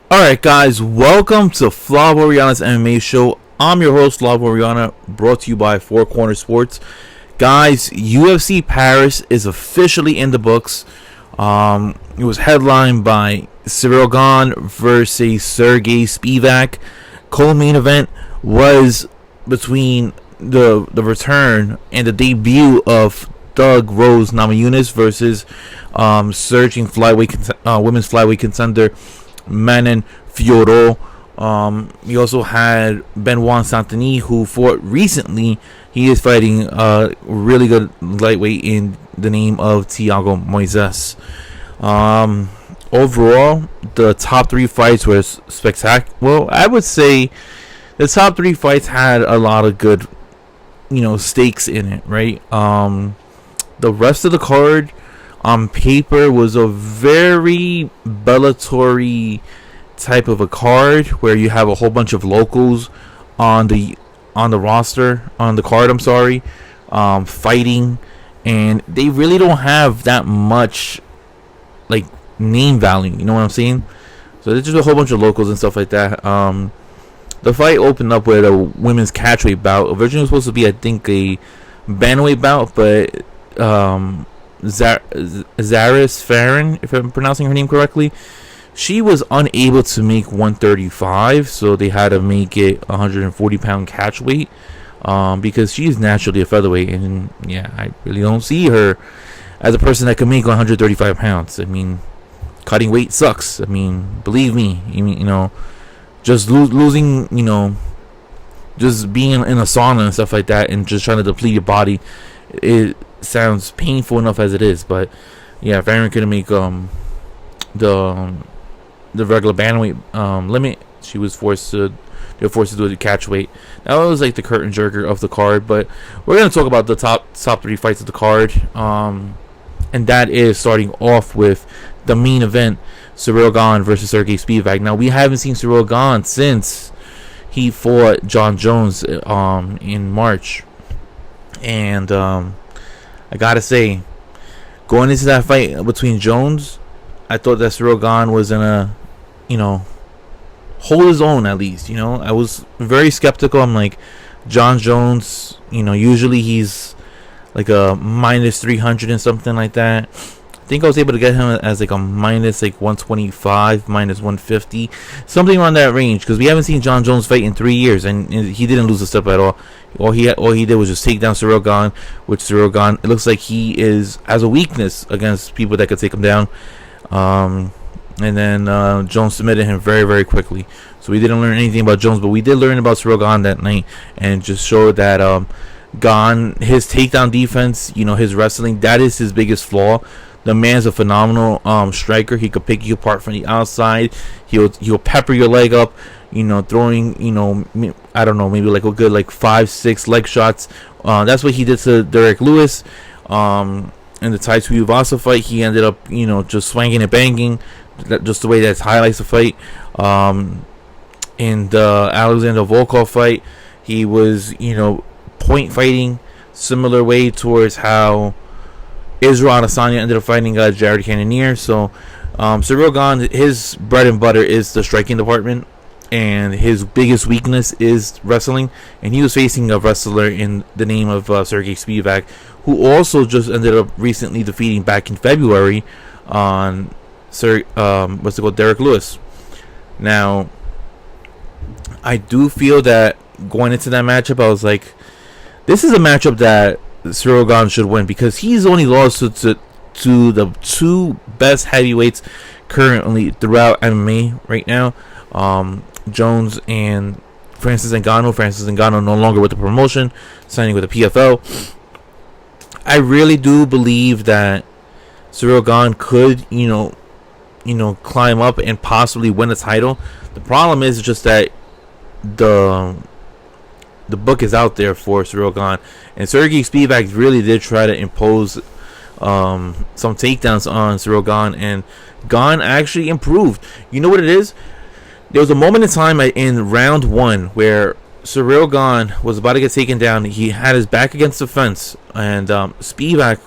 Alright guys, welcome to Flav Oriana's MMA show. I'm your host, Flav Oriana, brought to you by Four Corner Sports. Guys, UFC Paris is officially in the books. It was headlined by Ciryl Gane versus Serghei Spivac. Co-main event was between the return and the debut of Doug Rose Namajunas versus surging women's flyweight contender Manon Fiorot. You also had Benoit Saint-Denis, who fought recently. He is fighting a really good lightweight in the name of Thiago Moises. Overall, the top three fights were spectacular. Well, I would say the top three fights had a lot of good, stakes in it, right? The rest of the card on paper was a very Bellator type of a card where you have a whole bunch of locals on the roster, on the card, I'm sorry, fighting, and they really don't have that much like name value, you know what I'm saying? So there's just a whole bunch of locals and stuff like that. The fight opened up with a women's catchweight bout. Originally it was supposed to be, I think, a bantamweight bout, but Zaris Farron, if I'm pronouncing her name correctly, she was unable to make 135, so they had to make it 140-pound catch weight, because she's naturally a featherweight, and yeah, I really don't see her as a person that can make 135 pounds. I mean, cutting weight sucks. I mean, believe me. Just losing, just being in a sauna and stuff like that, and just trying to deplete your body, it sounds painful enough as it is. But yeah, Farron couldn't make the regular bantamweight limit. They were forced to do the catch weight. That was like the curtain jerker of the card. But we're gonna talk about the top three fights of the card, and that is starting off with the main event: Ciryl Gane versus Serghei Spivac. Now, we haven't seen Ciryl Gane since he fought John Jones in March, and I gotta say, going into that fight between Jones, I thought that Ciryl Gane was gonna, hold his own at least. I was very skeptical. I'm like, John Jones, usually he's like a minus 300 and something like that. I think I was able to get him as like a minus like 125, minus 150, something around that range, because we haven't seen John Jones fight in 3 years, and he didn't lose a step at all. All he did was just take down Ciryl Gane, which Ciryl Gane, it looks like he has a weakness against people that could take him down. And then Jones submitted him very, very quickly. So we didn't learn anything about Jones, but we did learn about Ciryl Gane that night, and just showed that Gane, his takedown defense, his wrestling, that is his biggest flaw. The man's a phenomenal striker. He could pick you apart from the outside. He'll pepper your leg up, throwing, I don't know, maybe like a good 5-6 leg shots. That's what he did to Derek Lewis. In the Tai Tuivasa fight, he ended up, just swinging and banging, just the way that highlights the fight. In the Alexander Volkov fight, he was, point fighting, similar way towards how Israel Adesanya ended up fighting Jared Cannonier. So Ciryl Gane, his bread and butter is the striking department, and his biggest weakness is wrestling. And he was facing a wrestler in the name of Serghei Spivac, who also just ended up recently defeating back in February on Derek Lewis. Now, I do feel that going into that matchup, I was like, this is a matchup that Ciryl Gane should win, because he's only lost to the two best heavyweights currently throughout MMA right now, Jones and Francis Ngannou. Francis Ngannou no longer with the promotion, signing with the PFL. I really do believe that Ciryl Gane could, climb up and possibly win a title. The problem is just that the book is out there for Ciryl Gane, and Serghei Spivac really did try to impose some takedowns on Ciryl Gane, and Gane actually improved. You know what it is? There was a moment in time in round one where Ciryl Gane was about to get taken down. He had his back against the fence, and Spivac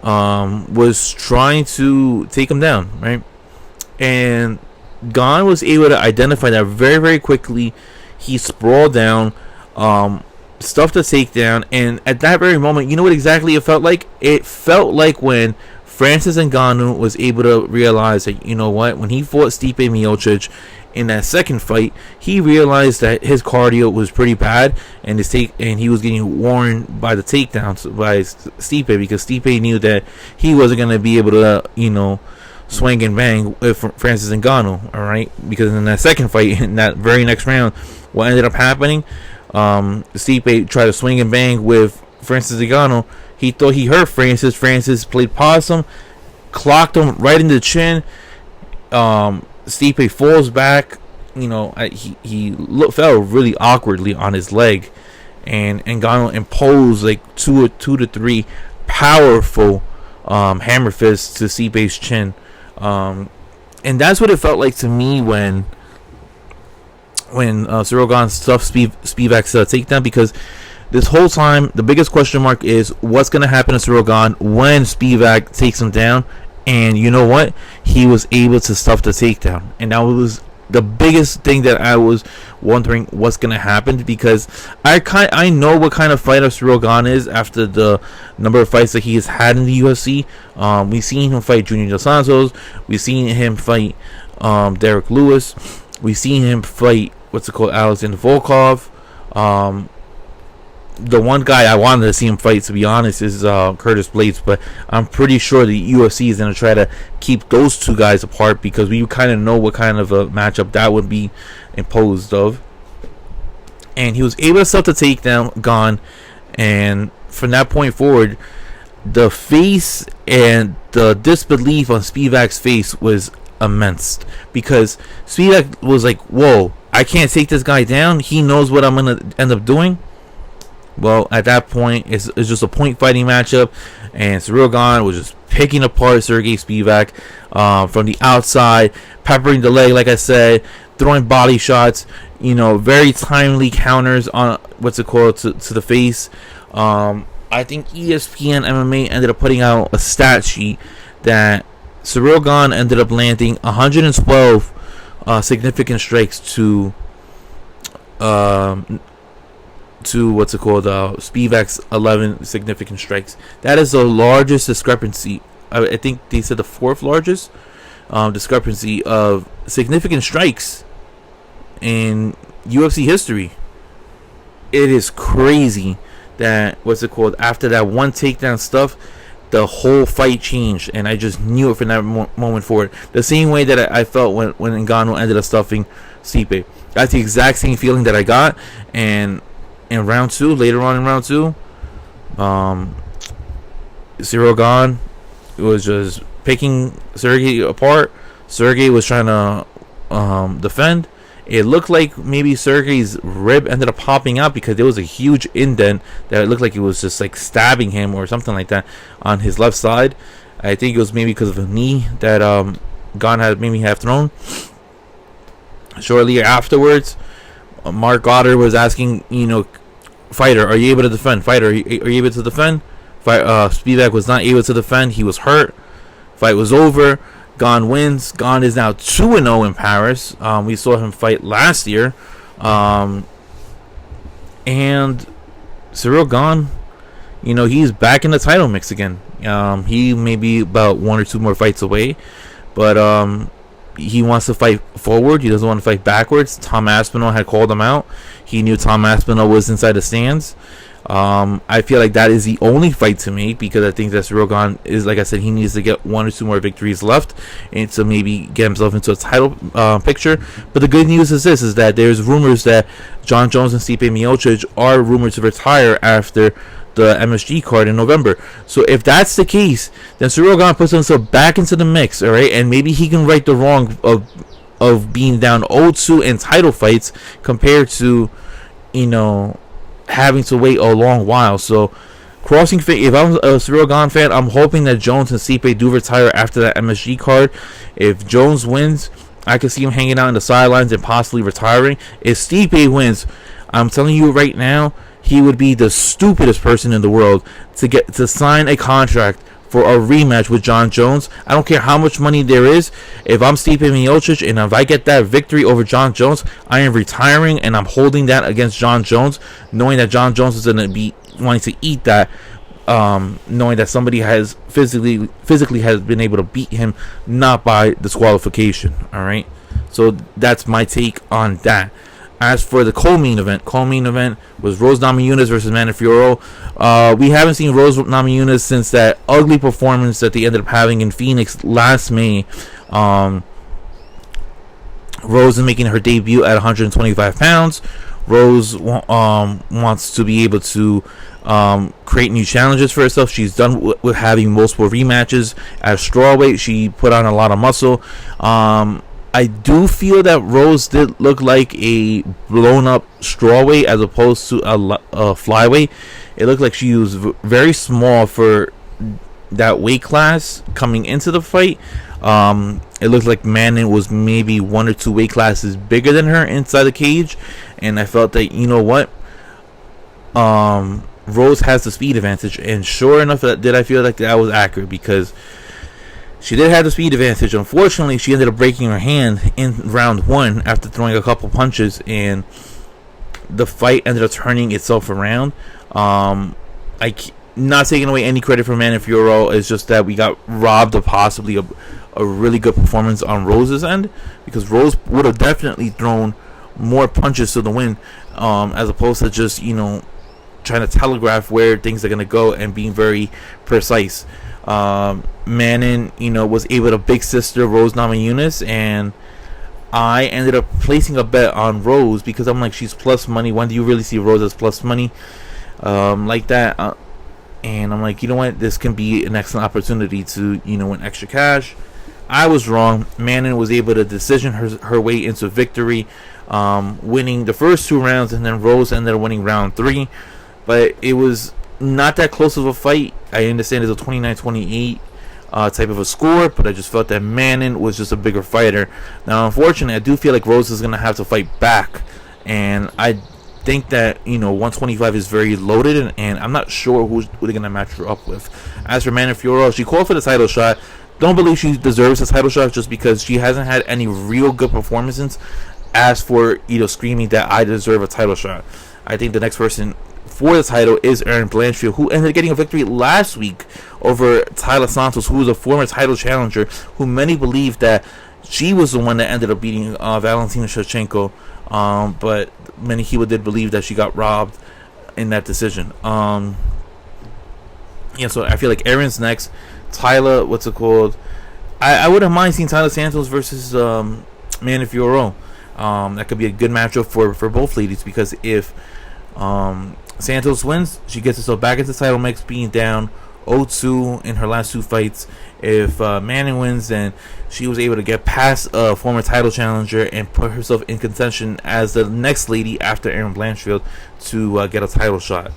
was trying to take him down, right? And Gane was able to identify that very, very quickly. He sprawled down, stuffed the takedown, and at that very moment, you know what exactly it felt like? It felt like when Francis Ngannou was able to realize that, you know what, when he fought Stipe Miocic in that second fight, he realized that his cardio was pretty bad, and he was getting worn by the takedowns by Stipe, because Stipe knew that he wasn't going to be able to, swing and bang with Francis Ngannou, all right? Because in that second fight, in that very next round, what ended up happening, Stipe tried to swing and bang with Francis Ngannou. He thought he hurt Francis. Francis played possum, clocked him right in the chin. Stipe falls back. He fell really awkwardly on his leg, and Ngannou imposed like two to three powerful hammer fists to Stipe's chin. And that's what it felt like to me when Ciryl Gane stuffed Spivac's takedown, because this whole time the biggest question mark is what's going to happen to Ciryl Gane when Spivac takes him down. And you know what? He was able to stuff the takedown, and that was the biggest thing that I was wondering what's going to happen, because I know what kind of fighter Ciryl Gane is after the number of fights that he has had in the UFC. We've seen him fight Junior Dos Santos. We've seen him fight Derek Lewis. We've seen him fight Alexander Volkov. The one guy I wanted to see him fight, to be honest, is Curtis Blades, but I'm pretty sure the UFC is going to try to keep those two guys apart, because we kind of know what kind of a matchup that would be imposed of. And he was able to stuff the takedown, Gane, and from that point forward, the face and the disbelief on Spivac's face was immense, because Spivac was like, whoa, I can't take this guy down. He knows what I'm going to end up doing. Well, at that point, it's just a point fighting matchup, and Ciryl Gane was just picking apart Serghei Spivac from the outside, peppering the leg, like I said, throwing body shots, very timely counters on to the face. I think ESPN MMA ended up putting out a stat sheet that Ciryl Gane ended up landing 112 significant strikes to Spivac's 11 significant strikes. That is the largest discrepancy. I think they said the fourth largest discrepancy of significant strikes in UFC history. It is crazy that after that one takedown stuff, the whole fight changed, and I just knew it from that moment forward. The same way that I felt when Ngannou ended up stuffing Stipe. That's the exact same feeling that I got, and later on in round two, Ciryl Gane was just picking Serghei apart. Serghei was trying to defend. It looked like maybe Serghei's rib ended up popping out, because there was a huge indent that it looked like it was just like stabbing him or something like that on his left side. I think it was maybe because of a knee that Gane had maybe have thrown. Shortly afterwards, Mark Goddard was asking, fighter, are you able to defend? Fighter, are you able to defend? Spivac was not able to defend. He was hurt. Fight was over. Gane wins. Gane is now 2-0 in Paris. We saw him fight last year. And Ciryl Gane, he's back in the title mix again. He may be about one or two more fights away, but he wants to fight forward. He doesn't want to fight backwards. Tom Aspinall had called him out. He knew Tom Aspinall was inside the stands. I feel like that is the only fight to make, because I think that Ciryl Gane is, like I said, he needs to get one or two more victories left and to maybe get himself into a title picture. But the good news is that there's rumors that Jon Jones and Stipe Miocic are rumored to retire after the MSG card in November. So if that's the case, then Ciryl Gane puts himself back into the mix, all right, and maybe he can right the wrong of being down 0-2 in title fights compared to having to wait a long while. So if I'm a Ciryl Gane fan, I'm hoping that Jones and Stipe do retire after that MSG card. If Jones wins, I could see him hanging out in the sidelines and possibly retiring. If Stipe wins, I'm telling you right now, he would be the stupidest person in the world to sign a contract for a rematch with Jon Jones. I don't care how much money there is. If I'm Stipe Miocic and if I get that victory over Jon Jones, I am retiring and I'm holding that against Jon Jones, knowing that Jon Jones is going to be wanting to eat that, knowing that somebody has physically has been able to beat him, not by disqualification. All right, so that's my take on that. As for the co-main event was Rose Namajunas versus Amanda Fiorot. We haven't seen Rose Namajunas since that ugly performance that they ended up having in Phoenix last May. Rose is making her debut at 125 pounds. Rose wants to be able to create new challenges for herself. She's done with having multiple rematches at strawweight. She put on a lot of muscle. I do feel that Rose did look like a blown up strawweight as opposed to a flyweight. It looked like she was very small for that weight class coming into the fight. It looked like Manon was maybe 1 or 2 weight classes bigger than her inside the cage, and I felt that, you know what, Rose has the speed advantage, and sure enough, did I feel like that was accurate, because she did have the speed advantage. Unfortunately, she ended up breaking her hand in round 1 after throwing a couple punches, and the fight ended up turning itself around. Not taking away any credit from Amanda Fiorot, it's just that we got robbed of possibly a really good performance on Rose's end, because Rose would have definitely thrown more punches to the wind, as opposed to just, you know, trying to telegraph where things are going to go and being very precise. Manon, you know, was able to big sister Rose Namajunas, and I ended up placing a bet on Rose because I'm like, she's plus money. When do you really see Rose as plus money like that? And I'm like, you know what, this can be an excellent opportunity to, you know, win extra cash. I was wrong. Manon was able to decision her way into victory, winning the first 2 rounds, and then Rose ended up winning round 3. But it was not that close of a fight. I understand it's a 29-28 type of a score, but I just felt that Manon was just a bigger fighter. Now, unfortunately, I do feel like Rose is going to have to fight back, and I think that, you know, 125 is very loaded, and I'm not sure who they're going to match her up with. As for Amanda Fiorot, she called for the title shot. Don't believe she deserves a title shot just because she hasn't had any real good performances. As for, you know, screaming that I deserve a title shot, I think the next person for the title is Erin Blanchfield, who ended up getting a victory last week over Taila Santos, who was a former title challenger, who many believe that she was the one that ended up beating Valentina Shevchenko, but many people did believe that she got robbed in that decision. So I feel like Erin's next. Taila, what's it called? I wouldn't mind seeing Taila Santos versus Amanda Fiorot. That could be a good matchup for both ladies, because if Santos wins, she gets herself back into the title mix, being down 0-2 in her last 2 fights. If Manning wins, then she was able to get past a former title challenger and put herself in contention as the next lady after Erin Blanchfield to get a title shot.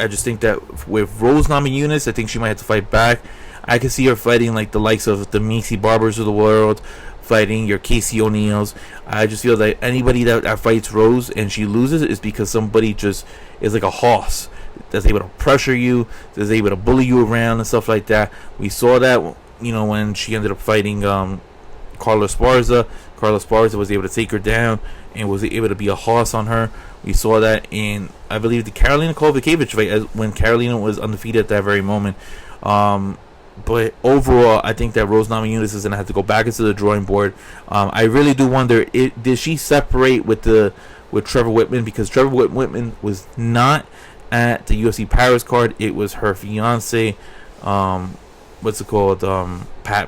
I just think that with Rose Namajunas, I think she might have to fight back. I can see her fighting like the likes of the Macy Barbers of the world, fighting your Casey O'Neills. I just feel that anybody that fights Rose and she loses is because somebody just is like a hoss that's able to pressure you, that's able to bully you around and stuff like that. We saw that, you know, when she ended up fighting Carla Esparza. Carla Esparza was able to take her down and was able to be a hoss on her. We saw that in, I believe, the Karolina Kowalkiewicz fight, when Karolina was undefeated at that very moment. But overall, I think that Rose Namajunas is going to have to go back into the drawing board. I really do wonder, did she separate with Trevor Whitman? Because Trevor Whitman was not at the UFC Paris card. It was her fiance, Pat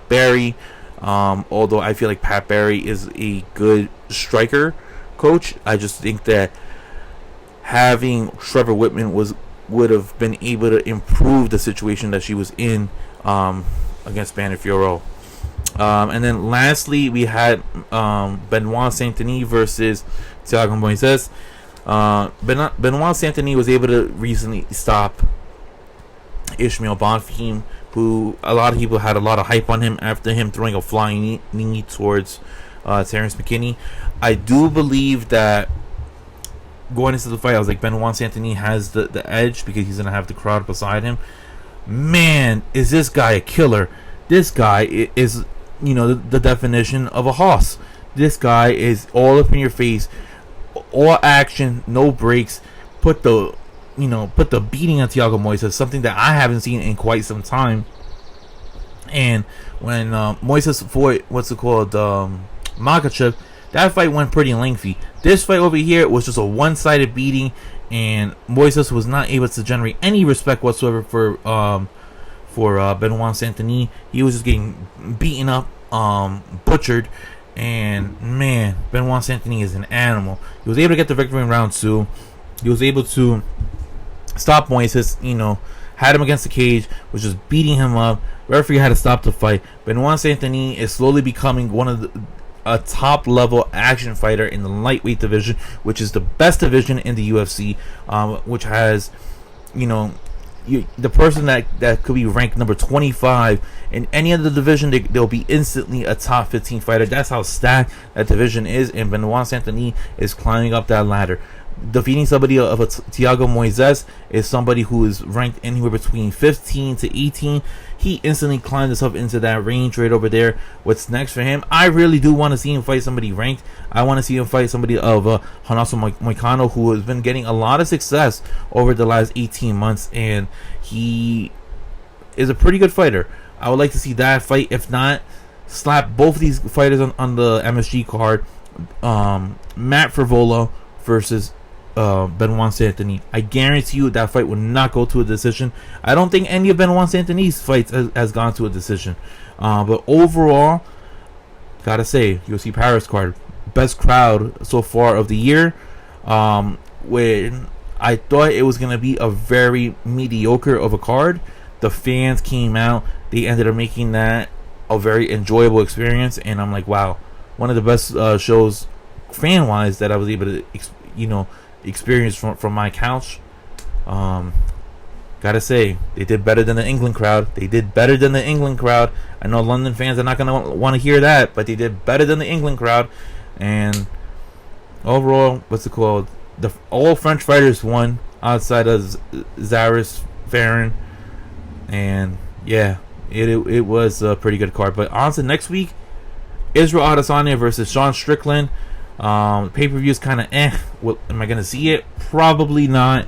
Barry. Although I feel like Pat Barry is a good striker coach, I just think that having Trevor Whitman would have been able to improve the situation that she was in against Amanda Fiorot. And then lastly, we had Benoit Saint-Denis versus Thiago Moises. Benoit Saint-Denis was able to recently stop Ishmael Bonfim, who a lot of people had a lot of hype on him after him throwing a flying knee towards Terrence McKinney. I do believe that going into the fight, I was like, Benoit Saint-Denis has the edge because he's going to have the crowd beside him. man, is this guy a killer. This guy is, the definition of a hoss. This guy is all up in your face, all action, no breaks. Put the beating on Thiago Moises, something that I haven't seen in quite some time. And when Moises fought, Makhachev, that fight went pretty lengthy. This fight over here was just a one-sided beating, and Moises was not able to generate any respect whatsoever for Benoit Saint-Denis. He was just getting beaten up, butchered, and man, Benoit Saint-Denis is an animal. He was able to get the victory in round 2. He was able to stop Moises, had him against the cage, was just beating him up. Referee had to stop the fight. Benoit Saint-Denis is slowly becoming one of a top level action fighter in the lightweight division, which is the best division in the UFC, which has, the person that could be ranked number 25 in any other division, they'll be instantly a top 15 fighter. That's how stacked that division is, and Benoit Saint-Denis is climbing up that ladder. Defeating somebody of a Thiago Moises is somebody who is ranked anywhere between 15 to 18. He instantly climbed himself into that range right over there. What's next for him? I really do want to see him fight somebody ranked. I want to see him fight somebody of Renato Moicano, who has been getting a lot of success over the last 18 months, and he is a pretty good fighter. I would like to see that fight. If not, slap both of these fighters on the MSG card. Matt Frevola versus Benoit Saint-Denis. I guarantee you that fight will not go to a decision. I don't think any of Benoit Saint-Denis' fights has gone to a decision. But overall, gotta say, UFC Paris card, best crowd so far of the year. When I thought it was gonna be a very mediocre of a card, the fans came out. They ended up making that a very enjoyable experience, and I'm like, wow, one of the best shows fan-wise that I was able to experience from my couch. Gotta say, they did better than the England crowd. I know London fans are not gonna want to hear that, but they did better than the England crowd. And overall, all French fighters won outside of Zaris Farron, and yeah, it was a pretty good card. But on to next week, Israel Adesanya versus Sean Strickland. Pay-per-view is kind of am I gonna see it? Probably not,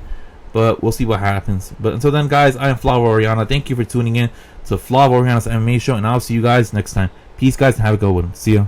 but we'll see what happens. But until then, guys, I am Flavo Oriana. Thank you for tuning in to Flavo Oriana's MMA show, and I'll see you guys next time. Peace, guys, and have a good one. See ya.